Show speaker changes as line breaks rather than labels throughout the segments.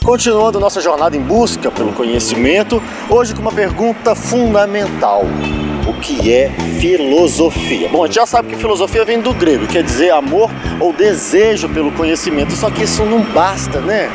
Continuando nossa jornada em busca pelo conhecimento, hoje com uma pergunta fundamental. O que é filosofia? Bom, a gente já sabe que filosofia vem do grego, quer dizer amor ou desejo pelo conhecimento, só que isso não basta, né?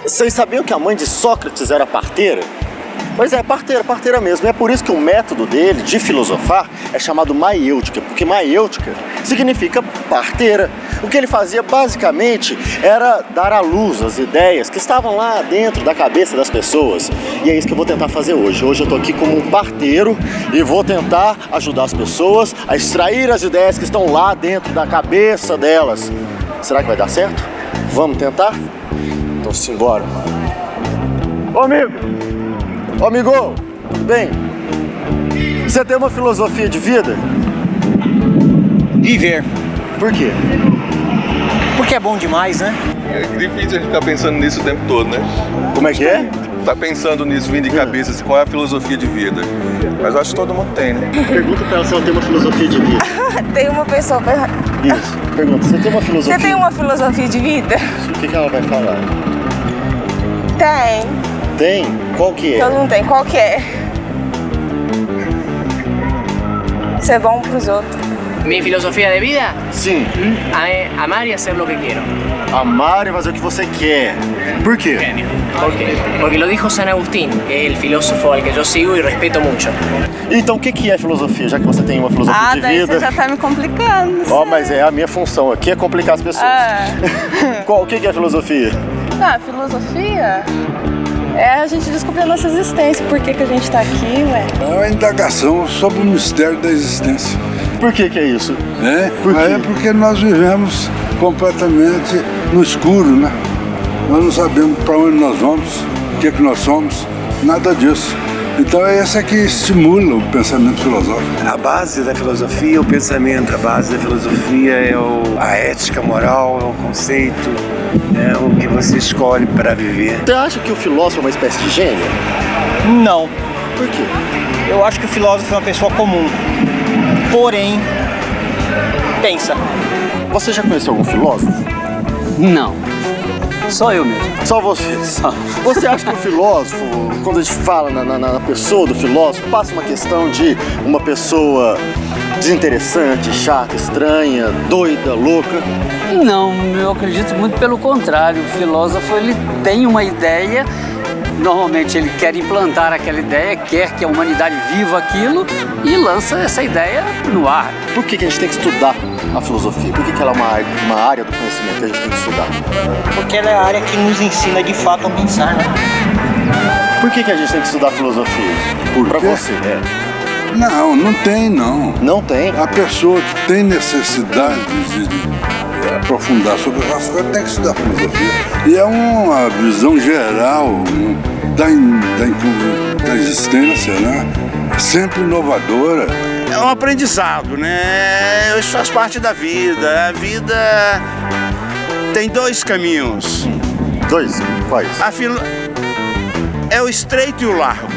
Vocês sabiam que a mãe de Sócrates era parteira? Pois é, parteira mesmo. E é por isso que o método dele de filosofar é chamado maiêutica, porque maiêutica significa parteira. O que ele fazia basicamente era dar à luz as ideias que estavam lá dentro da cabeça das pessoas. E é isso que eu vou tentar fazer hoje. Hoje eu tô aqui como um parteiro e vou tentar ajudar as pessoas a extrair as ideias que estão lá dentro da cabeça delas. Será que vai dar certo? Vamos tentar? Então simbora. Ô amigo! Ô amigo! Tudo bem? Você tem uma filosofia de vida?
Viver.
Por quê?
Porque é bom demais, né?
É difícil a gente ficar pensando nisso o tempo todo, né?
Como é que é?
Tá pensando nisso, vindo de cabeça, assim, qual é a filosofia de vida. Mas eu acho que todo mundo tem, né?
Pergunta pra ela se ela tem uma filosofia de vida.
Tem uma pessoa...
Isso. Pergunta, você tem uma filosofia?
Você tem uma filosofia de vida?
O que ela vai falar?
Tem.
Tem? Qual que é?
Todo mundo tem. Qual que é? Ser bom pros outros.
Mi filosofía de vida,
Sim.
amar y hacer lo que quiero.
Amar e fazer o que você quer. Por quê?
¿Por qué? Porque lo dijo San Agustín, que es el filósofo al que yo sigo y respeto mucho.
Então o que é filosofia, já que você tem uma filosofia de
daí
vida?
você já tá me complicando.
Ó, mas é a minha função aqui é complicar as pessoas. O que é filosofia?
Ah, filosofia é a gente descobrir a nossa existência. Por que a gente tá aqui, ué?
É uma indagação sobre o mistério da existência.
Por que é isso?
Né?
Por quê?
É porque nós vivemos completamente no escuro, né? Nós não sabemos para onde nós vamos, o que nós somos, nada disso. Então é essa que estimula o pensamento filosófico.
A base da filosofia é o pensamento, a base da filosofia é a ética moral, é o conceito, é o que você escolhe para viver.
Você acha que o filósofo é uma espécie de gênio?
Não.
Por quê?
Eu acho que o filósofo é uma pessoa comum. Porém, pensa.
Você já conheceu algum filósofo?
Não, só eu mesmo.
Só você? Você acha que o filósofo, quando a gente fala na pessoa do filósofo, passa uma questão de uma pessoa desinteressante, chata, estranha, doida, louca?
Não, eu acredito muito pelo contrário. O filósofo, ele tem uma ideia, normalmente ele quer implantar aquela ideia, quer que a humanidade viva aquilo e lança essa ideia no ar.
Por que a gente tem que estudar a filosofia? Por que ela é uma área do conhecimento que a gente tem que estudar?
Porque ela é a área que nos ensina de fato a pensar, né?
Por que a gente tem que estudar filosofia? Pra
quê?
você,
Não tem não.
Não tem?
A pessoa que tem necessidade de aprofundar sobre as coisas tem que estudar filosofia. E é uma visão geral da existência, né? Sempre inovadora.
É um aprendizado, né? Isso faz parte da vida. A vida tem dois caminhos.
Dois? Quais?
É o estreito e o largo.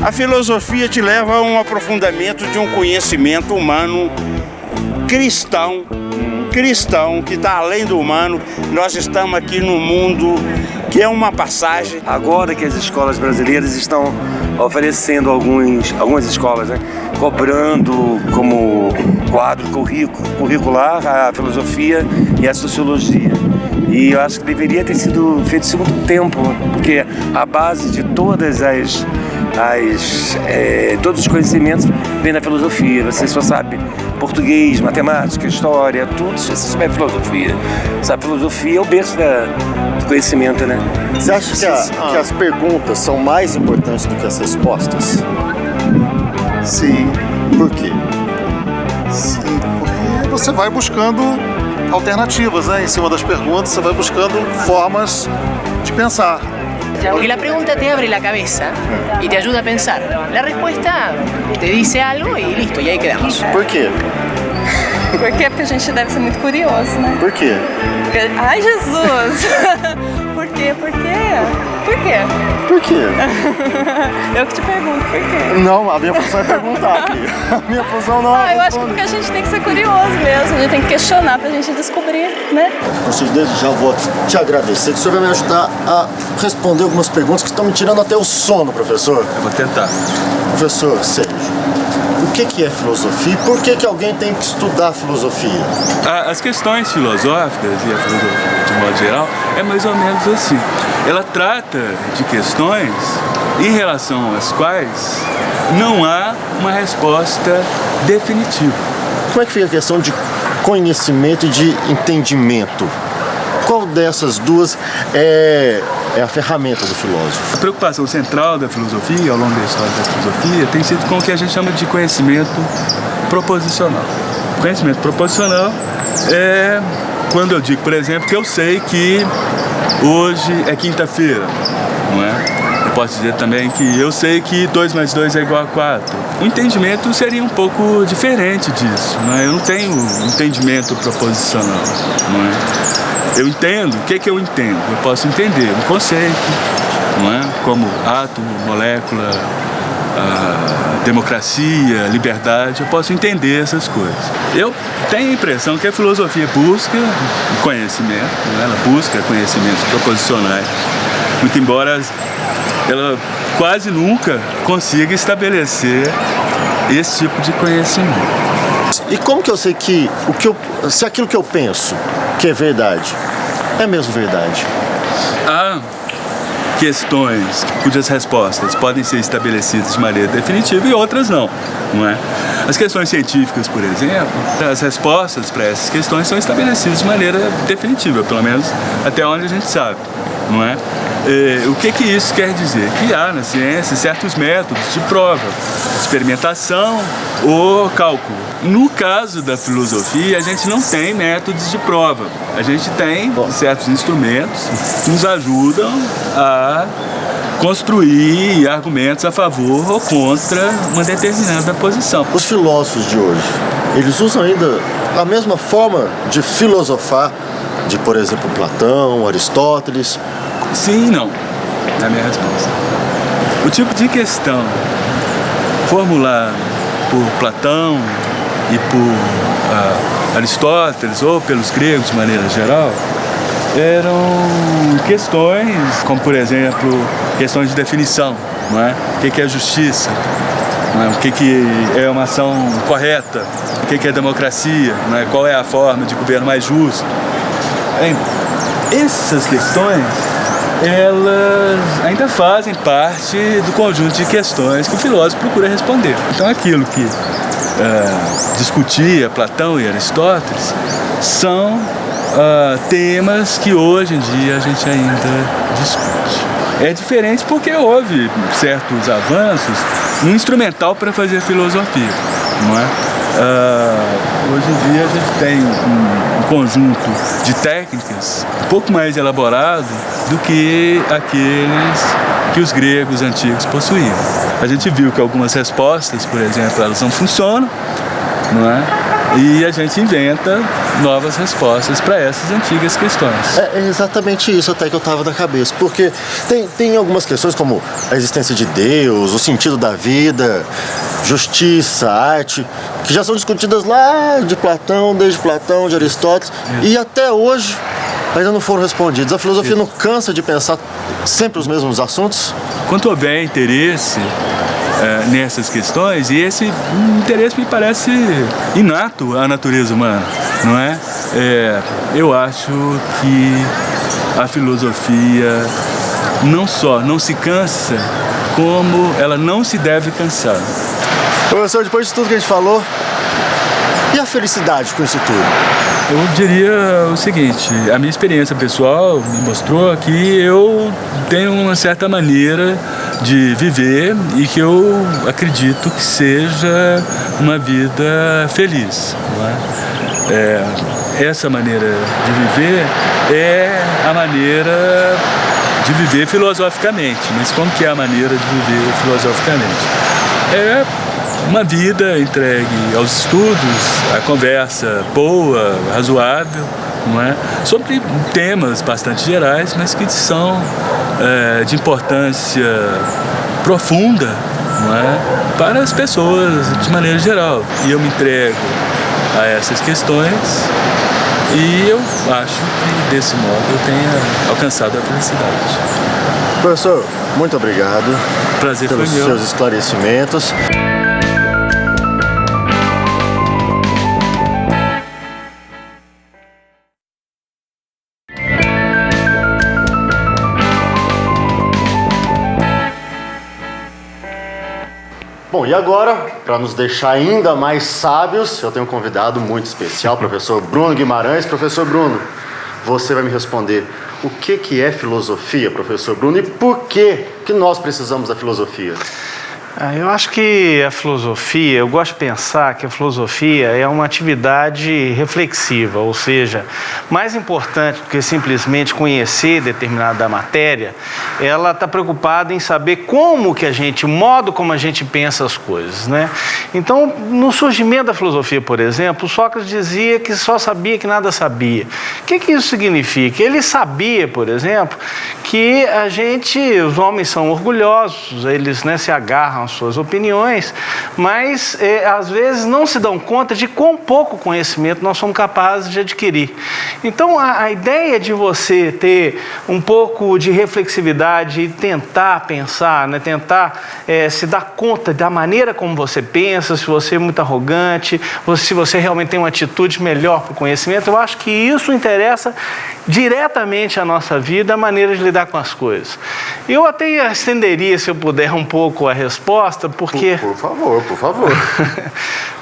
A filosofia te leva a um aprofundamento de um conhecimento humano cristão, que está além do humano. Nós estamos aqui no mundo que é uma passagem.
Agora que as escolas brasileiras estão oferecendo algumas escolas, né, cobrando como quadro curricular a filosofia e a sociologia. E eu acho que deveria ter sido feito isso há muito tempo, porque a base de todos os conhecimentos vem da filosofia. Você só sabe português, matemática, história, tudo se você souber filosofia. A filosofia é o berço do conhecimento, né?
Você acha que as perguntas são mais importantes do que as respostas?
Sim.
Por quê?
Sim, porque você vai buscando alternativas, né? Em cima das perguntas, você vai buscando formas de pensar.
Porque la pregunta te abre la cabeza y te ayuda a pensar. La respuesta te dice algo y listo, y ahí quedamos.
Por quê?
Por quê? Porque a gente deve ser muito curioso, né?
Por quê?
Porque... Ai, Jesus! Por quê? Por quê? Por quê?
Por quê?
Eu que te pergunto, por quê?
Não, a minha função é perguntar aqui. A minha função não é
Eu acho que porque a gente tem que ser curioso mesmo, a gente tem que questionar pra gente descobrir, né?
Professor, desde já vou te agradecer, que o senhor vai me ajudar a responder algumas perguntas que estão me tirando até o sono, professor.
Eu vou tentar.
Professor Sérgio, o que é filosofia e por que alguém tem que estudar filosofia?
As questões filosóficas e a filosofia, de modo geral, é mais ou menos assim. Ela trata de questões em relação às quais não há uma resposta definitiva.
Como é que fica a questão de conhecimento e de entendimento? Qual dessas duas é a ferramenta do filósofo?
A preocupação central da filosofia, ao longo da história da filosofia, tem sido com o que a gente chama de conhecimento proposicional. Conhecimento proposicional é quando eu digo, por exemplo, que eu sei que hoje é quinta-feira, não é? Eu posso dizer também que eu sei que 2 mais 2 é igual a 4. O entendimento seria um pouco diferente disso, não é? Eu não tenho entendimento proposicional, não é? Eu entendo, o que é que eu entendo? Eu posso entender um conceito, não é? Como átomo, molécula, democracia, liberdade, eu posso entender essas coisas. Eu tenho a impressão que a filosofia busca conhecimento, não é? Ela busca conhecimentos proposicionais, muito embora ela quase nunca consiga estabelecer esse tipo de conhecimento.
E como que eu sei que se aquilo que eu penso que é verdade, é mesmo verdade?
Há questões cujas respostas podem ser estabelecidas de maneira definitiva e outras não é? As questões científicas, por exemplo, as respostas para essas questões são estabelecidas de maneira definitiva, pelo menos até onde a gente sabe, não é? O que isso quer dizer? Que há na ciência certos métodos de prova, experimentação ou cálculo. No caso da filosofia, a gente não tem métodos de prova. A gente tem certos instrumentos que nos ajudam a construir argumentos a favor ou contra uma determinada posição.
Os filósofos de hoje, eles usam ainda a mesma forma de filosofar de, por exemplo, Platão, Aristóteles?
Sim e não, na minha resposta. O tipo de questão formulado por Platão e por Aristóteles ou pelos gregos de maneira geral eram questões como, por exemplo, questões de definição, não é? O que é justiça? Não é? O que é uma ação correta? O que é democracia? Não é? Qual é a forma de governo mais justo? Essas questões, elas ainda fazem parte do conjunto de questões que o filósofo procura responder. Então, aquilo que discutia Platão e Aristóteles são temas que hoje em dia a gente ainda discute. É diferente porque houve certos avanços no instrumental para fazer filosofia, não é? Hoje em dia a gente tem um conjunto de técnicas um pouco mais elaborado do que aqueles que os gregos antigos possuíam. A gente viu que algumas respostas, por exemplo, elas não funcionam, não é? E a gente inventa novas respostas para essas antigas questões.
É exatamente isso até que eu estava na cabeça, porque tem algumas questões como a existência de Deus, o sentido da vida, justiça, arte, que já são discutidas lá de Platão, desde Platão, de Aristóteles, e até hoje ainda não foram respondidas. A filosofia não cansa de pensar sempre os mesmos assuntos?
Quanto houver interesse nessas questões, e esse interesse me parece inato à natureza humana, não é? Eu acho que a filosofia não só não se cansa, como ela não se deve cansar.
Professor, depois de tudo que a gente falou, e a felicidade com isso tudo?
Eu diria o seguinte, a minha experiência pessoal me mostrou que eu tenho uma certa maneira de viver e que eu acredito que seja uma vida feliz, não é? Essa maneira de viver é a maneira de viver filosoficamente. Mas como que é a maneira de viver filosoficamente? É uma vida entregue aos estudos, a conversa boa, razoável, não é? Sobre temas bastante gerais, mas que são de importância profunda, não é? Para as pessoas de maneira geral. E eu me entrego a essas questões e eu acho que desse modo eu tenha alcançado a felicidade.
Professor, muito obrigado.
Prazer
pelos
foi meu.
seus esclarecimentos. Bom, e agora, para nos deixar ainda mais sábios, eu tenho um convidado muito especial, o professor Bruno Guimarães. Professor Bruno, você vai me responder o que é filosofia, professor Bruno, e por que nós precisamos da filosofia?
Eu acho que a filosofia, eu gosto de pensar que a filosofia é uma atividade reflexiva, ou seja, mais importante do que simplesmente conhecer determinada matéria, ela está preocupada em saber como que o modo como a gente pensa as coisas, né? Então, no surgimento da filosofia, por exemplo, Sócrates dizia que só sabia que nada sabia. O que isso significa? Ele sabia, por exemplo, que os homens são orgulhosos, eles, né, se agarram às suas opiniões, mas às vezes não se dão conta de quão pouco conhecimento nós somos capazes de adquirir. Então a ideia de você ter um pouco de reflexividade e tentar pensar, né, tentar se dar conta da maneira como você pensa, se você é muito arrogante, ou se você realmente tem uma atitude melhor para o conhecimento, eu acho que isso interessa diretamente à nossa vida, a maneira de lidar com as coisas. Eu até estenderia, se eu puder, um pouco a resposta, porque...
Por favor.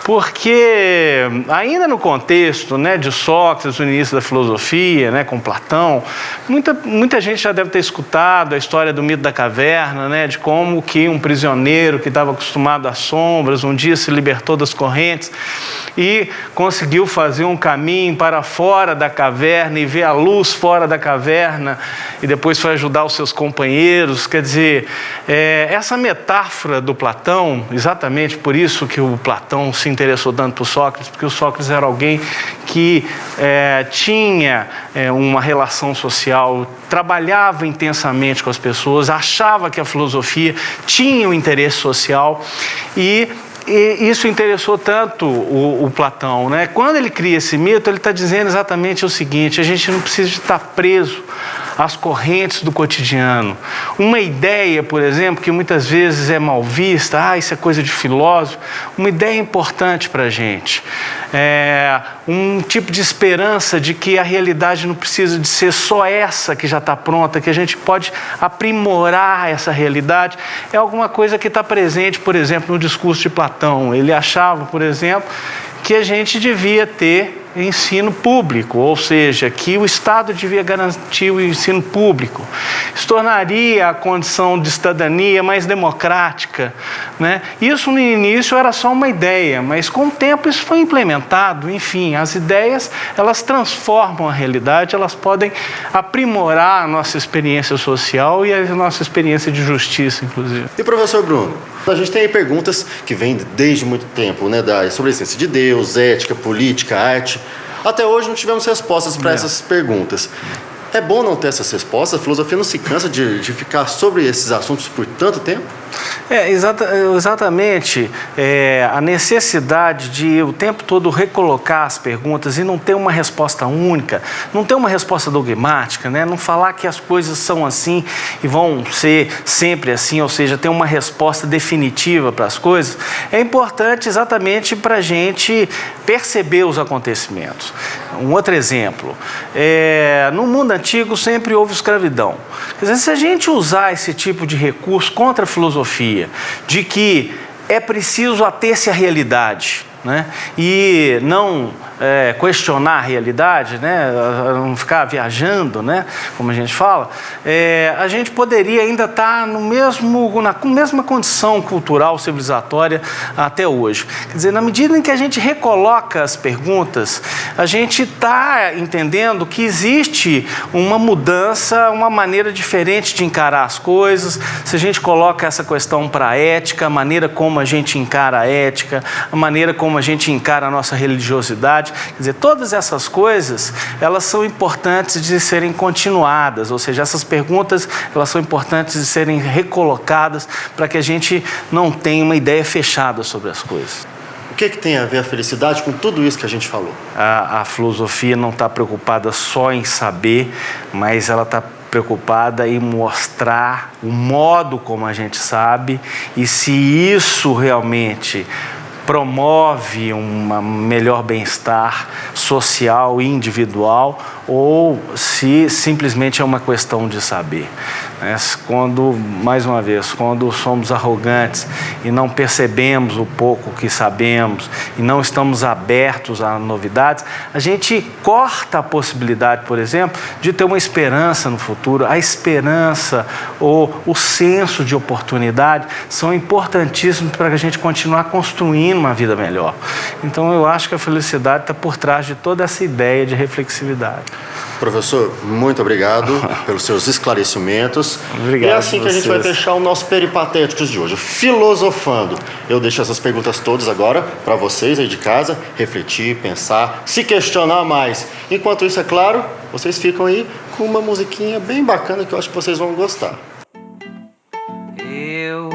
Porque ainda no contexto, né, de Sócrates, no início da filosofia, né, com Platão, muita gente já deve ter escutado a história do mito da caverna, né, de como que um prisioneiro que estava acostumado às sombras, um dia se libertou das correntes e conseguiu fazer um caminho para fora da caverna e ver a luz fora da caverna e depois foi ajudar os seus companheiros. Quer dizer, essa metáfora do Platão, exatamente por isso que o Platão se interessou tanto por Sócrates, porque o Sócrates era alguém que tinha uma relação social, trabalhava intensamente com as pessoas, achava que a filosofia tinha um interesse social e isso interessou tanto o Platão, né? Quando ele cria esse mito, ele está dizendo exatamente o seguinte: a gente não precisa estar preso às correntes do cotidiano. Uma ideia, por exemplo, que muitas vezes é mal vista, isso é coisa de filósofo, uma ideia importante para a gente. Um tipo de esperança de que a realidade não precisa de ser só essa que já está pronta, que a gente pode aprimorar essa realidade, é alguma coisa que está presente, por exemplo, no discurso de Platão. Ele achava, por exemplo, que a gente devia ter ensino público, ou seja, que o Estado devia garantir o ensino público. Isso tornaria a condição de cidadania mais democrática, né? Isso no início era só uma ideia, mas com o tempo isso foi implementado. Enfim, as ideias, elas transformam a realidade, elas podem aprimorar a nossa experiência social e a nossa experiência de justiça, inclusive.
E professor Bruno, a gente tem aí perguntas que vêm desde muito tempo, né, sobre a essência de Deus, ética, política, arte. Até hoje não tivemos respostas para essas perguntas. É bom não ter essas respostas? A filosofia não se cansa de ficar sobre esses assuntos por tanto tempo?
Exatamente. A necessidade de o tempo todo recolocar as perguntas e não ter uma resposta única, não ter uma resposta dogmática, né? Não falar que as coisas são assim e vão ser sempre assim, ou seja, ter uma resposta definitiva para as coisas, é importante exatamente para a gente perceber os acontecimentos. Um outro exemplo, no mundo antigo sempre houve escravidão. Quer dizer, se a gente usar esse tipo de recurso contra a filosofia, de que é preciso ater-se à realidade, né? E não questionar a realidade, né? Não ficar viajando, né? Como a gente fala, a gente poderia ainda estar na mesma condição cultural, civilizatória até hoje. Quer dizer, na medida em que a gente recoloca as perguntas, a gente está entendendo que existe uma mudança, uma maneira diferente de encarar as coisas. Se a gente coloca essa questão para a ética, a maneira como a gente encara a ética, a maneira como a gente encara a nossa religiosidade, quer dizer, todas essas coisas, elas são importantes de serem continuadas, ou seja, essas perguntas, elas são importantes de serem recolocadas para que a gente não tenha uma ideia fechada sobre as coisas.
O que tem a ver a felicidade com tudo isso que a gente falou?
A filosofia não está preocupada só em saber, mas ela está preocupada em mostrar o modo como a gente sabe e se isso realmente promove um melhor bem-estar social e individual ou se simplesmente é uma questão de saber. Quando, mais uma vez, quando somos arrogantes e não percebemos o pouco que sabemos e não estamos abertos a novidades, a gente corta a possibilidade, por exemplo, de ter uma esperança no futuro. A esperança ou o senso de oportunidade são importantíssimos para que a gente continuar construindo uma vida melhor. Então, eu acho que a felicidade está por trás de toda essa ideia de reflexividade.
Professor, muito obrigado pelos seus esclarecimentos.
Obrigado.
E é assim que a gente vai fechar o nosso Peripatéticos de hoje, filosofando. Eu deixo essas perguntas todas agora para vocês aí de casa, refletir, pensar, se questionar mais. Enquanto isso, é claro, vocês ficam aí com uma musiquinha bem bacana que eu acho que vocês vão gostar.
Eu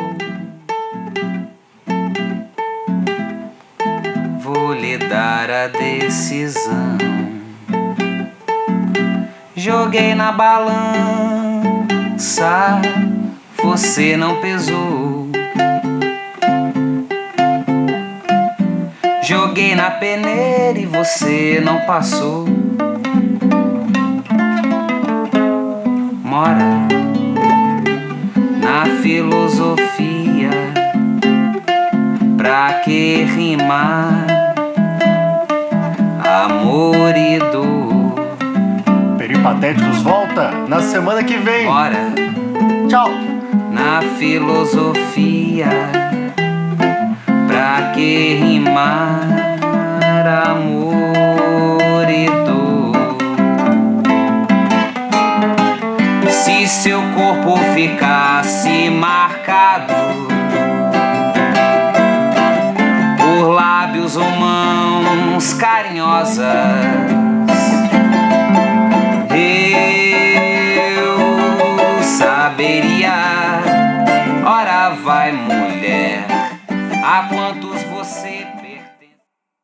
vou lhe dar a decisão. Joguei na balança, você não pesou. Joguei na peneira e você não passou. Mora na filosofia, pra que rimar amor e dor?
Peripatéticos volta na semana que vem.
Bora.
Tchau.
Na filosofia, pra que rimar amor e dor? Se seu corpo ficasse marcado por lábios ou mãos carinhosas, eu saberia. Ora vai, mulher, a quantos você